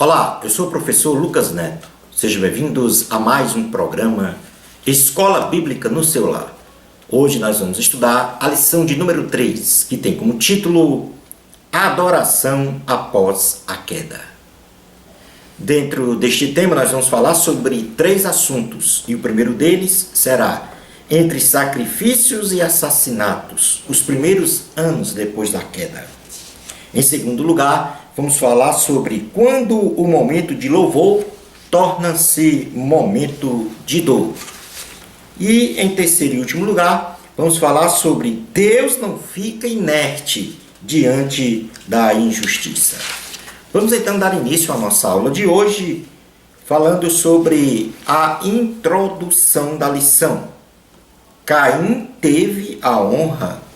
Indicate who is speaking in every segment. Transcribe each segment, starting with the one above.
Speaker 1: Olá, eu sou o professor Lucas Neto. Sejam bem-vindos a mais um programa Escola Bíblica no seu lar. Hoje nós vamos estudar a lição de número 3, que tem como título Adoração após a queda. Dentro deste tema nós vamos falar sobre 3 assuntos, e o primeiro deles será entre sacrifícios e assassinatos, os primeiros anos depois da queda. Em segundo lugar, vamos falar sobre quando o momento de louvor torna-se momento de dor. E em terceiro e último lugar, vamos falar sobre Deus não fica inerte diante da injustiça. Vamos então dar início à nossa aula de hoje, falando sobre a introdução da lição. Caim teve a honra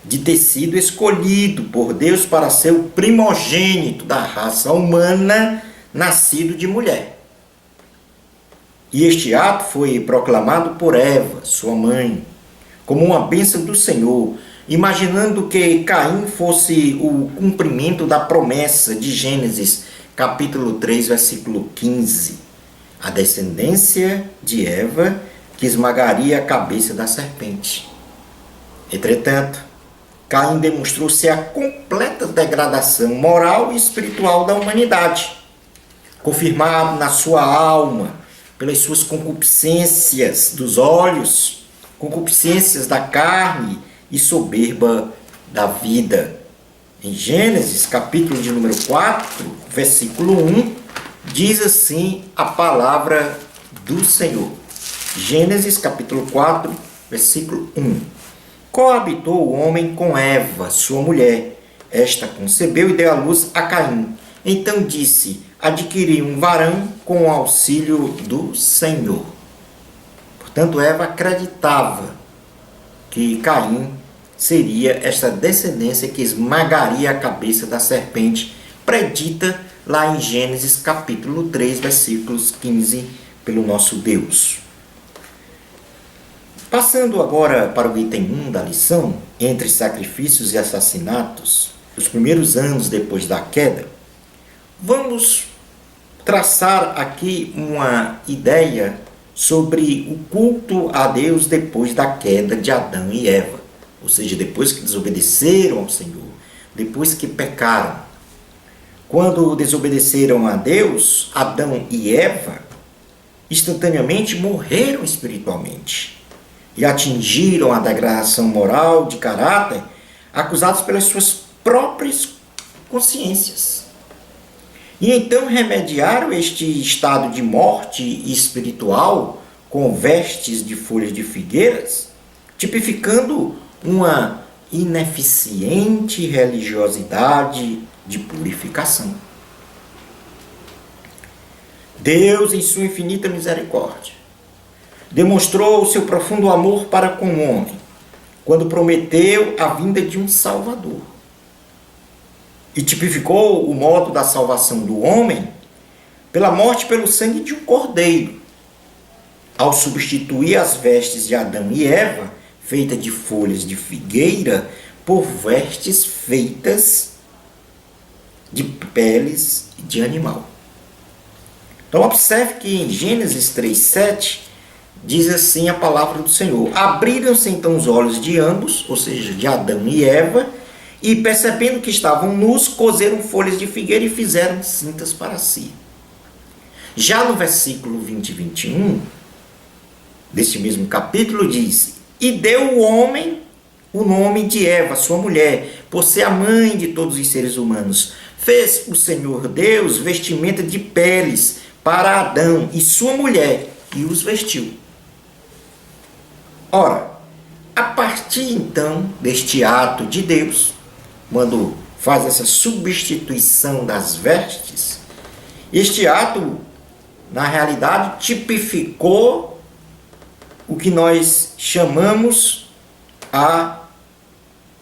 Speaker 1: de ter sido escolhido por Deus para ser o primogênito da raça humana nascido de mulher. E este ato foi proclamado por Eva, sua mãe, como uma bênção do Senhor, imaginando que Caim fosse o cumprimento da promessa de Gênesis, capítulo 3, versículo 15. A descendência de Eva que esmagaria a cabeça da serpente. Entretanto, Caim demonstrou ser a completa degradação moral e espiritual da humanidade, confirmado na sua alma pelas suas concupiscências dos olhos, concupiscências da carne e soberba da vida. Em Gênesis, capítulo de número 4, versículo 1, diz assim a palavra do Senhor. Gênesis, capítulo 4, versículo 1. Coabitou o homem com Eva, sua mulher. Esta concebeu e deu à luz a Caim. Então disse: adquiri um varão com o auxílio do Senhor. Portanto, Eva acreditava que Caim seria esta descendência que esmagaria a cabeça da serpente, predita lá em Gênesis capítulo 3, versículos 15, pelo nosso Deus. Passando agora para o item 1 da lição, entre sacrifícios e assassinatos, os primeiros anos depois da queda, vamos traçar aqui uma ideia sobre o culto a Deus depois da queda de Adão e Eva. Ou seja, depois que desobedeceram ao Senhor, depois que pecaram. Quando desobedeceram a Deus, Adão e Eva instantaneamente morreram espiritualmente e atingiram a degradação moral de caráter, acusados pelas suas próprias consciências. E então remediaram este estado de morte espiritual com vestes de folhas de figueiras, tipificando uma ineficiente religiosidade de purificação. Deus, em sua infinita misericórdia, demonstrou o seu profundo amor para com o homem, quando prometeu a vinda de um Salvador. E tipificou o modo da salvação do homem pela morte pelo sangue de um cordeiro, ao substituir as vestes de Adão e Eva, feitas de folhas de figueira, por vestes feitas de peles de animal. Então observe que em Gênesis 3:7 diz assim a palavra do Senhor: abriram-se então os olhos de ambos, ou seja, de Adão e Eva, e percebendo que estavam nus, coseram folhas de figueira e fizeram cintas para si. Já no versículo 20 e 21, deste mesmo capítulo, diz: e deu o homem o nome de Eva, sua mulher, por ser a mãe de todos os seres humanos. Fez o Senhor Deus vestimenta de peles para Adão e sua mulher, e os vestiu. Ora, a partir então deste ato de Deus, quando faz essa substituição das vestes, este ato, na realidade, tipificou o que nós chamamos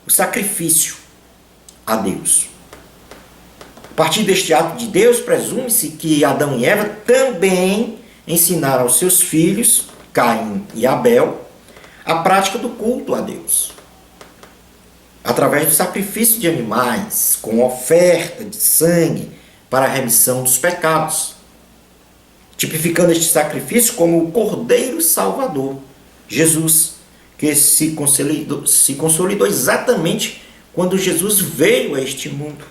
Speaker 1: o sacrifício a Deus. A partir deste ato de Deus, presume-se que Adão e Eva também ensinaram aos seus filhos, Caim e Abel, a prática do culto a Deus. através do sacrifício de animais, com oferta de sangue, para a remissão dos pecados, tipificando este sacrifício como o Cordeiro Salvador, Jesus, que se consolidou exatamente quando Jesus veio a este mundo.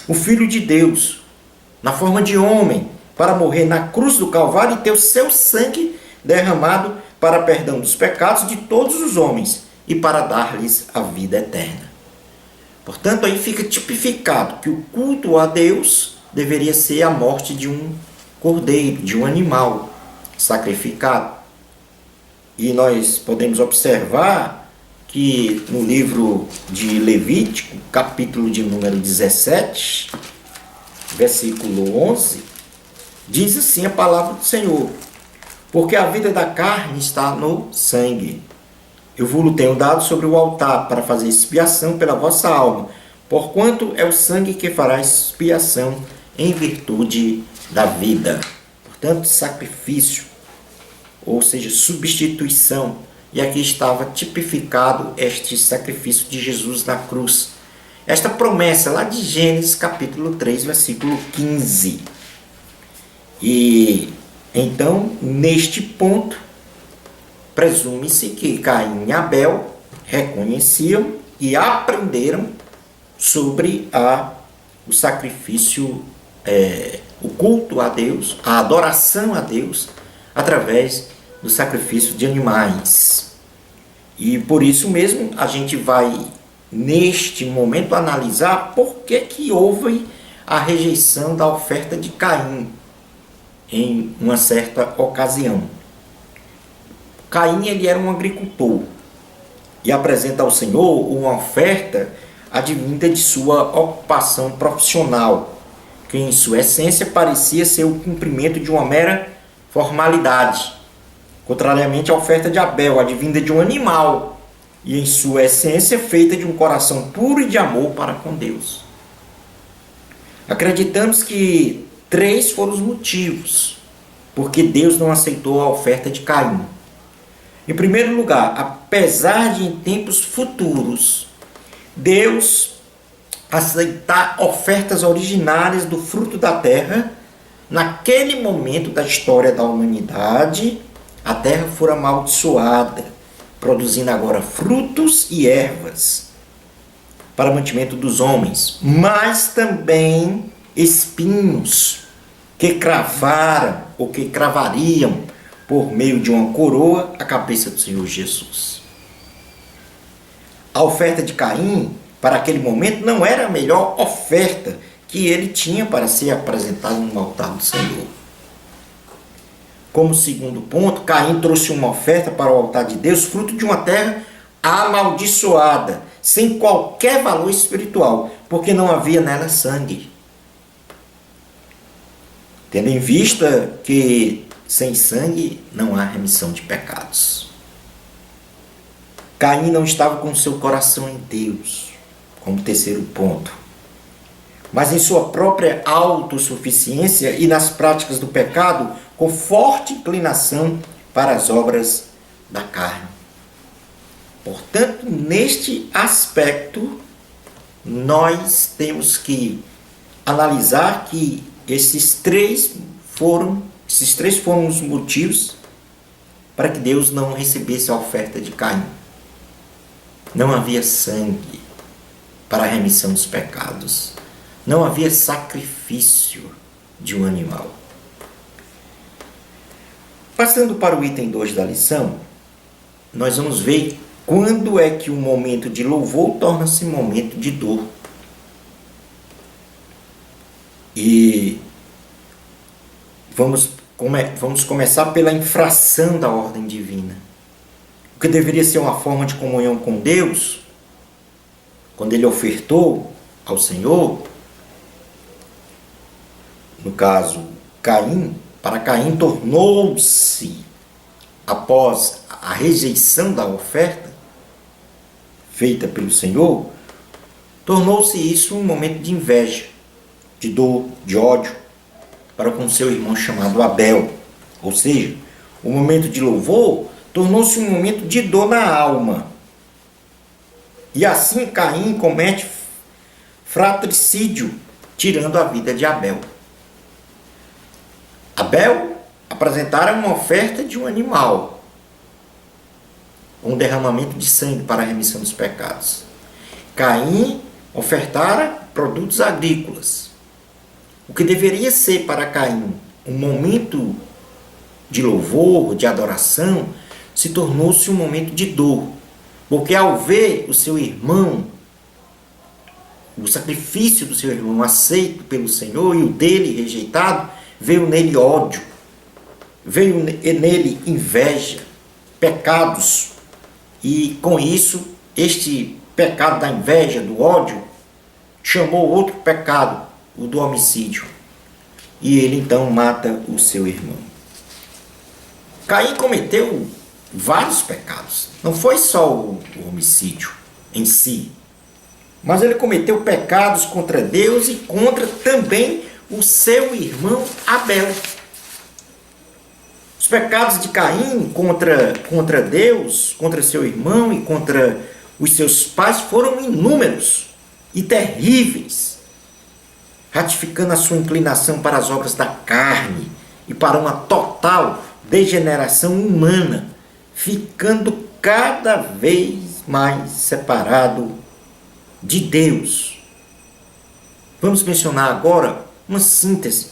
Speaker 1: O Filho de Deus, na forma de homem, para morrer na cruz do Calvário e ter o seu sangue derramado para perdão dos pecados de todos os homens e para dar-lhes a vida eterna. Portanto, aí fica tipificado que o culto a Deus deveria ser a morte de um cordeiro, de um animal sacrificado. E nós podemos observar que no livro de Levítico, capítulo de número 17, versículo 11, diz assim a palavra do Senhor: porque a vida da carne está no sangue. Eu vos tenho dado sobre o altar para fazer expiação pela vossa alma, porquanto é o sangue que fará expiação em virtude da vida. Portanto, sacrifício, ou seja, substituição. E aqui estava tipificado este sacrifício de Jesus na cruz. Esta promessa lá de Gênesis capítulo 3, versículo 15. E então, neste ponto, presume-se que Caim e Abel reconheciam e aprenderam sobre o sacrifício, o culto a Deus, a adoração a Deus, através do sacrifício de animais. E por isso mesmo a gente vai, neste momento, analisar por que houve a rejeição da oferta de Caim em uma certa ocasião. Caim, ele era um agricultor e apresenta ao Senhor uma oferta advinda de sua ocupação profissional, que em sua essência parecia ser o cumprimento de uma mera formalidade, contrariamente à oferta de Abel, advinda de um animal, e em sua essência feita de um coração puro e de amor para com Deus. Acreditamos que 3 foram os motivos porque Deus não aceitou a oferta de Caim. Em primeiro lugar, apesar de em tempos futuros Deus aceitar ofertas originárias do fruto da terra, naquele momento da história da humanidade, a terra fora amaldiçoada, produzindo agora frutos e ervas para mantimento dos homens, mas também espinhos que cravaram ou que cravariam por meio de uma coroa a cabeça do Senhor Jesus. A oferta de Caim, para aquele momento, não era a melhor oferta que ele tinha para ser apresentado no altar do Senhor. Como segundo ponto, Caim trouxe uma oferta para o altar de Deus, fruto de uma terra amaldiçoada, sem qualquer valor espiritual, porque não havia nela sangue. Tendo em vista que sem sangue não há remissão de pecados. Caim não estava com seu coração em Deus, como terceiro ponto, mas em sua própria autossuficiência e nas práticas do pecado, com forte inclinação para as obras da carne. Portanto, neste aspecto, nós temos que analisar que esses três foram os motivos para que Deus não recebesse a oferta de Caim. Não havia sangue para a remissão dos pecados. Não havia sacrifício de um animal. Passando para o item 2 da lição, nós vamos ver quando é que o momento de louvor torna-se momento de dor. E vamos começar pela infração da ordem divina. O que deveria ser uma forma de comunhão com Deus, quando ele ofertou ao Senhor, no caso Caim, para Caim tornou-se, após a rejeição da oferta feita pelo Senhor, tornou-se isso um momento de inveja, de dor, de ódio, para com seu irmão chamado Abel. Ou seja, o momento de louvor tornou-se um momento de dor na alma. E assim Caim comete fratricídio tirando a vida de Abel. Abel apresentara uma oferta de um animal, um derramamento de sangue para a remissão dos pecados. Caim ofertara produtos agrícolas. O que deveria ser para Caim um momento de louvor, de adoração, se tornou-se um momento de dor. Porque ao ver o seu irmão, o sacrifício do seu irmão aceito pelo Senhor e o dele rejeitado, veio nele ódio, veio nele inveja, pecados. E com isso, este pecado da inveja, do ódio, chamou outro pecado, o do homicídio. E ele então mata o seu irmão. Caim cometeu vários pecados. Não foi só o homicídio em si, mas ele cometeu pecados contra Deus e contra também o seu irmão Abel. Os pecados de Caim contra Deus, contra seu irmão e contra os seus pais foram inúmeros e terríveis, ratificando a sua inclinação para as obras da carne e para uma total degeneração humana, ficando cada vez mais separado de Deus. Vamos mencionar agora uma síntese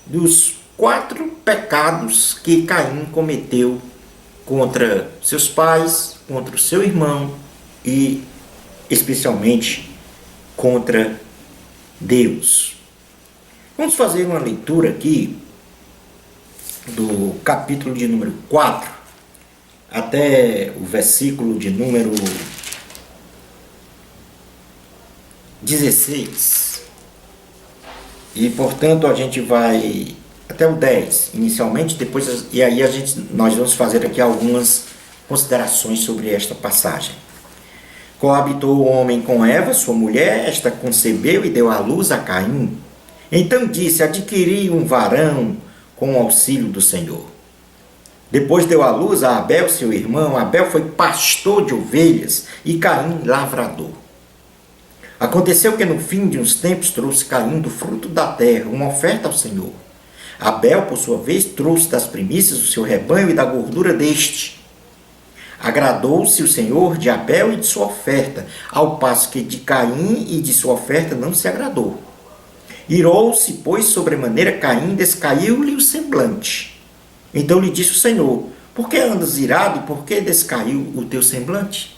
Speaker 1: dos 4 pecados que Caim cometeu contra seus pais, contra o seu irmão e especialmente contra Deus. Vamos fazer uma leitura aqui do capítulo de número 4 até o versículo de número 16. E, portanto, a gente vai até o 10, inicialmente, depois, e aí nós vamos fazer aqui algumas considerações sobre esta passagem. Coabitou o homem com Eva, sua mulher, esta concebeu e deu à luz a Caim. Então disse: adquiri um varão com o auxílio do Senhor. Depois deu à luz a Abel, seu irmão. Abel foi pastor de ovelhas e Caim lavrador. Aconteceu que no fim de uns tempos trouxe Caim do fruto da terra uma oferta ao Senhor. Abel, por sua vez, trouxe das primícias do seu rebanho e da gordura deste. Agradou-se o Senhor de Abel e de sua oferta, ao passo que de Caim e de sua oferta não se agradou. Irou-se, pois, sobremaneira Caim, descaiu-lhe o semblante. Então lhe disse o Senhor: por que andas irado e por que descaiu o teu semblante?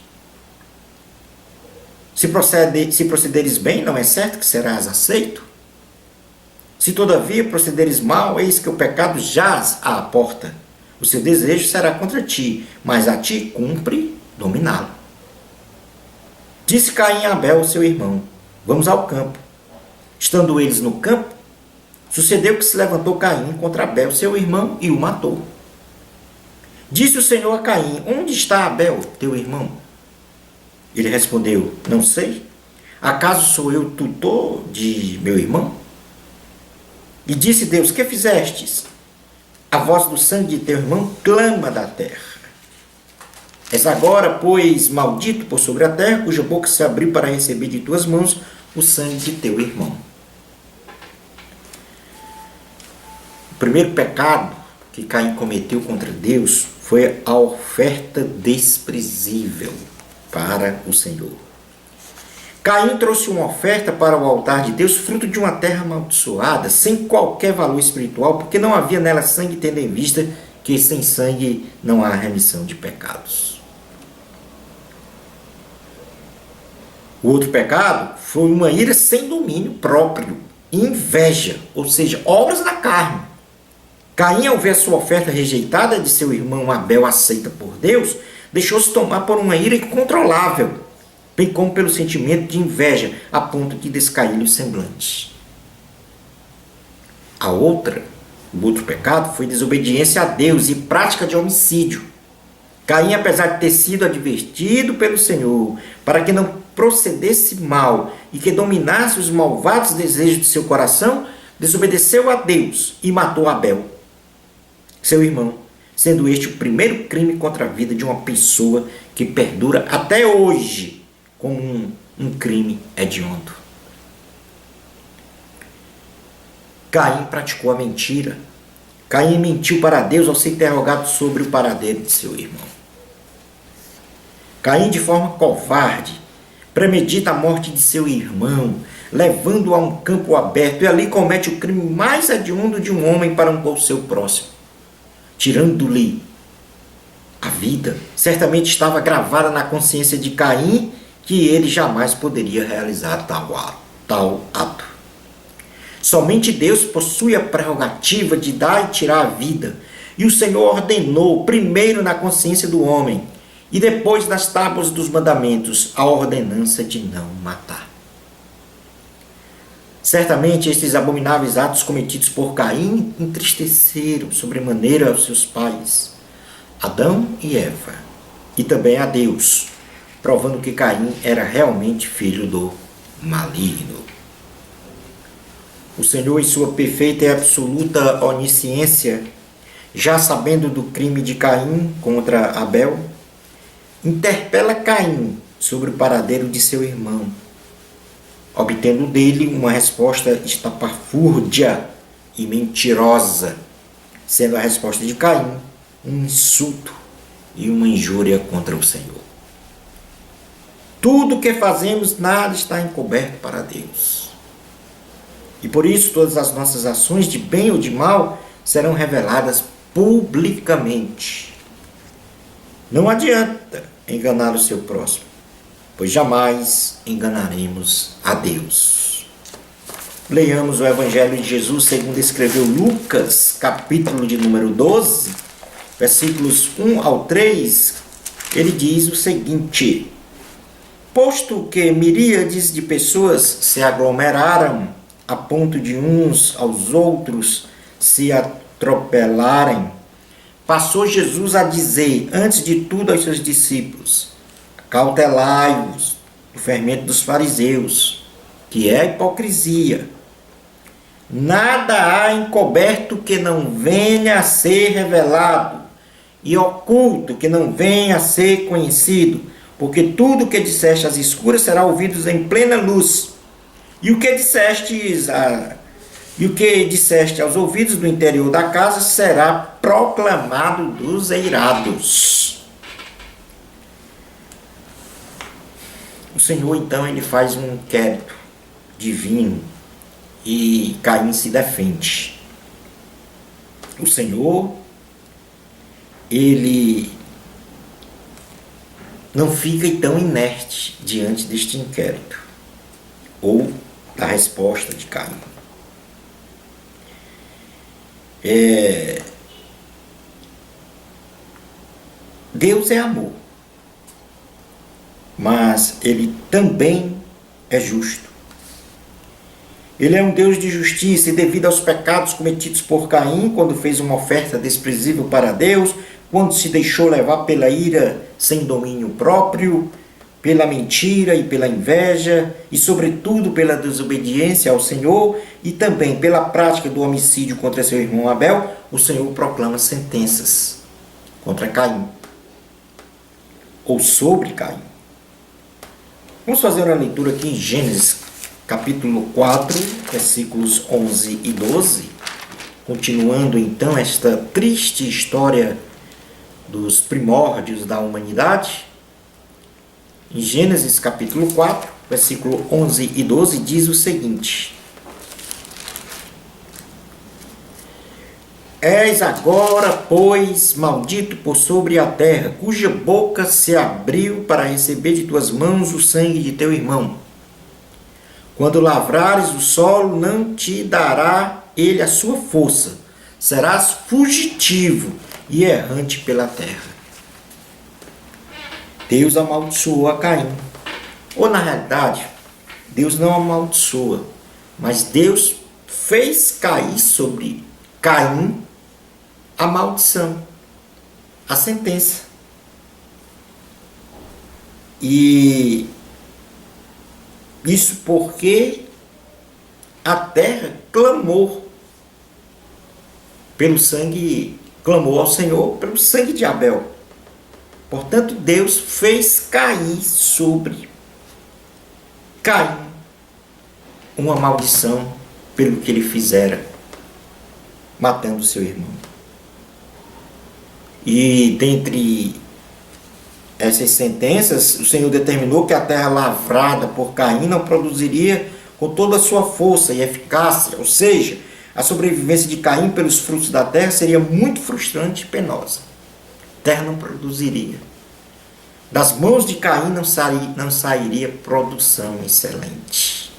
Speaker 1: Se procederes bem, não é certo que serás aceito? Se todavia procederes mal, eis que o pecado jaz à porta. O seu desejo será contra ti, mas a ti cumpre dominá-lo. Disse Caim a Abel, seu irmão: vamos ao campo. Estando eles no campo, sucedeu que se levantou Caim contra Abel, seu irmão, e o matou. Disse o Senhor a Caim: onde está Abel, teu irmão? Ele respondeu: não sei. Acaso sou eu tutor de meu irmão? E disse Deus: que fizestes? A voz do sangue de teu irmão clama da terra. És agora, pois, maldito por sobre a terra, cuja boca se abriu para receber de tuas mãos o sangue de teu irmão. O primeiro pecado que Caim cometeu contra Deus foi a oferta desprezível para o Senhor. Caim trouxe uma oferta para o altar de Deus, fruto de uma terra amaldiçoada, sem qualquer valor espiritual, porque não havia nela sangue, tendo em vista que sem sangue não há remissão de pecados. O outro pecado foi uma ira sem domínio próprio, inveja, ou seja, obras da carne. Caim, ao ver a sua oferta rejeitada de seu irmão Abel aceita por Deus, deixou-se tomar por uma ira incontrolável, bem como pelo sentimento de inveja, a ponto de descair-lhe o semblante. O outro pecado foi desobediência a Deus e prática de homicídio. Caim, apesar de ter sido advertido pelo Senhor para que não procedesse mal e que dominasse os malvados desejos de seu coração, desobedeceu a Deus e matou Abel, seu irmão, sendo este o primeiro crime contra a vida de uma pessoa que perdura até hoje como um crime hediondo. Caim praticou a mentira. Caim mentiu para Deus ao ser interrogado sobre o paradeiro de seu irmão. Caim, de forma covarde, premedita a morte de seu irmão, levando-o a um campo aberto, e ali comete o crime mais hediondo de um homem para com o seu próximo, tirando-lhe a vida. Certamente estava gravada na consciência de Caim que ele jamais poderia realizar tal ato. Somente Deus possui a prerrogativa de dar e tirar a vida, e o Senhor ordenou, primeiro na consciência do homem, e depois nas tábuas dos mandamentos, a ordenança de não matar. Certamente estes abomináveis atos cometidos por Caim entristeceram sobremaneira aos seus pais, Adão e Eva, e também a Deus, provando que Caim era realmente filho do maligno. O Senhor, em sua perfeita e absoluta onisciência, já sabendo do crime de Caim contra Abel, interpela Caim sobre o paradeiro de seu irmão, obtendo dele uma resposta estapafúrdia e mentirosa, sendo a resposta de Caim um insulto e uma injúria contra o Senhor. Tudo o que fazemos, nada está encoberto para Deus. E por isso todas as nossas ações de bem ou de mal serão reveladas publicamente. Não adianta enganar o seu próximo, pois jamais enganaremos a Deus. Leiamos o Evangelho de Jesus segundo escreveu Lucas, capítulo de número 12, versículos 1 ao 3, ele diz o seguinte: posto que miríades de pessoas se aglomeraram a ponto de uns aos outros se atropelarem, passou Jesus a dizer, antes de tudo, aos seus discípulos: cautelai-vos do fermento dos fariseus, que é a hipocrisia. Nada há encoberto que não venha a ser revelado, e oculto que não venha a ser conhecido, porque tudo o que disseste às escuras será ouvido em plena luz, e o que disseste aos ouvidos do interior da casa será proclamado dos eirados. O Senhor, então, ele faz um inquérito divino e Caim se defende. O Senhor, ele não fica então inerte diante deste inquérito ou da resposta de Caim. Deus é amor, mas ele também é justo. Ele é um Deus de justiça, e devido aos pecados cometidos por Caim, quando fez uma oferta desprezível para Deus, quando se deixou levar pela ira sem domínio próprio, pela mentira e pela inveja, e sobretudo pela desobediência ao Senhor, e também pela prática do homicídio contra seu irmão Abel, o Senhor proclama sentenças contra Caim, ou sobre Caim. Vamos fazer uma leitura aqui em Gênesis, capítulo 4, versículos 11 e 12, continuando então esta triste história dos primórdios da humanidade. Em Gênesis capítulo 4, versículo 11 e 12, diz o seguinte: És agora, pois, maldito por sobre a terra, cuja boca se abriu para receber de tuas mãos o sangue de teu irmão. Quando lavrares o solo, não te dará ele a sua força, serás fugitivo e errante pela terra. Deus amaldiçoou a Caim. Ou, na realidade, Deus não amaldiçoa, mas Deus fez cair sobre Caim a maldição, a sentença. E isso porque a terra clamou pelo sangue, clamou ao Senhor pelo sangue de Abel. Portanto, Deus fez cair sobre Caim uma maldição pelo que ele fizera matando seu irmão. E dentre essas sentenças, o Senhor determinou que a terra lavrada por Caim não produziria com toda a sua força e eficácia, ou seja, a sobrevivência de Caim pelos frutos da terra seria muito frustrante e penosa. A terra não produziria. Das mãos de Caim não sairia produção excelente.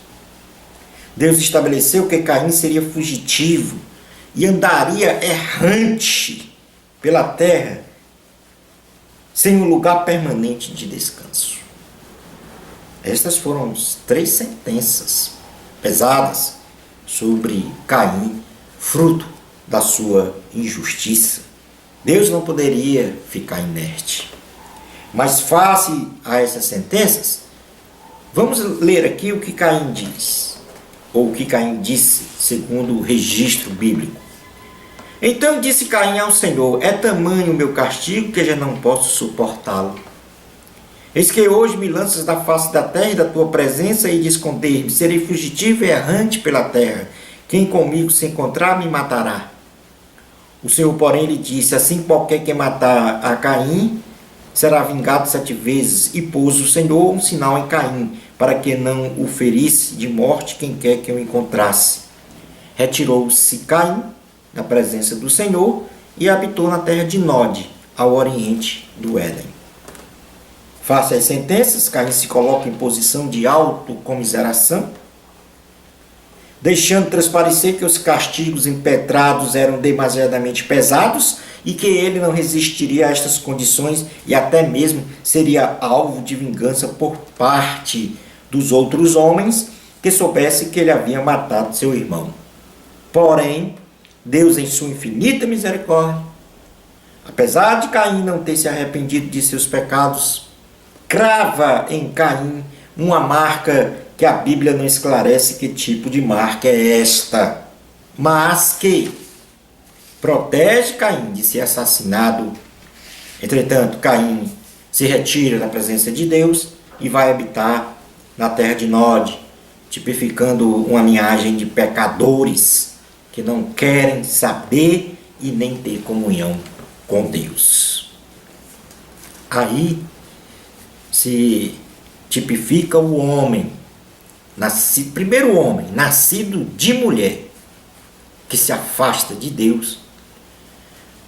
Speaker 1: Deus estabeleceu que Caim seria fugitivo e andaria errante pela terra sem um lugar permanente de descanso. Estas foram as 3 sentenças pesadas sobre Caim, fruto da sua injustiça. Deus não poderia ficar inerte. Mas face a essas sentenças, vamos ler aqui o que Caim diz, ou o que Caim disse, segundo o registro bíblico. Então disse Caim ao Senhor: é tamanho o meu castigo que já não posso suportá-lo. Eis que hoje me lanças da face da terra e da tua presença e de esconder-me. Serei fugitivo e errante pela terra. Quem comigo se encontrar me matará. O Senhor, porém, lhe disse: assim qualquer que matar a Caim será vingado 7 vezes. E pôs o Senhor um sinal em Caim, para que não o ferisse de morte quem quer que o encontrasse. Retirou-se Caim da presença do Senhor e habitou na terra de Nod, ao oriente do Éden. Face às sentenças, Caim se coloca em posição de autocomiseração, deixando transparecer que os castigos impetrados eram demasiadamente pesados e que ele não resistiria a estas condições e até mesmo seria alvo de vingança por parte dos outros homens que soubessem que ele havia matado seu irmão. Porém, Deus, em sua infinita misericórdia, apesar de Caim não ter se arrependido de seus pecados, crava em Caim uma marca que a Bíblia não esclarece que tipo de marca é esta, mas que protege Caim de ser assassinado. Entretanto, Caim se retira da presença de Deus e vai habitar na terra de Nod, tipificando uma linhagem de pecadores que não querem saber e nem ter comunhão com Deus. Aí se tipifica o homem, primeiro homem, nascido de mulher, que se afasta de Deus,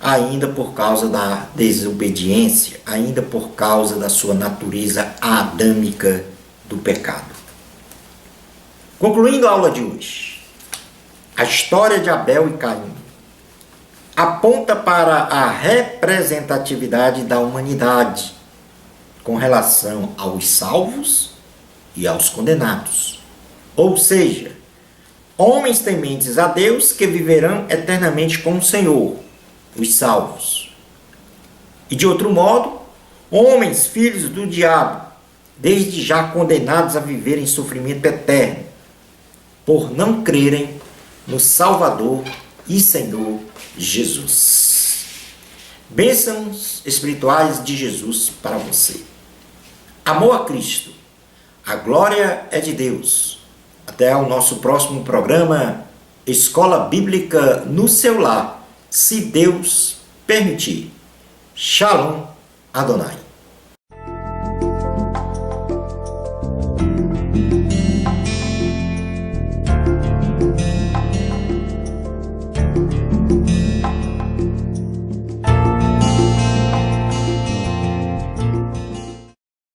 Speaker 1: ainda por causa da desobediência, ainda por causa da sua natureza adâmica do pecado. Concluindo a aula de hoje, a história de Abel e Caim aponta para a representatividade da humanidade com relação aos salvos e aos condenados. Ou seja, homens tementes a Deus que viverão eternamente com o Senhor, os salvos. E de outro modo, homens filhos do diabo, desde já condenados a viver em sofrimento eterno, por não crerem no Salvador e Senhor Jesus. Bênçãos espirituais de Jesus para você. Amor a Cristo. A glória é de Deus. Até o nosso próximo programa, Escola Bíblica no seu lar, se Deus permitir. Shalom Adonai.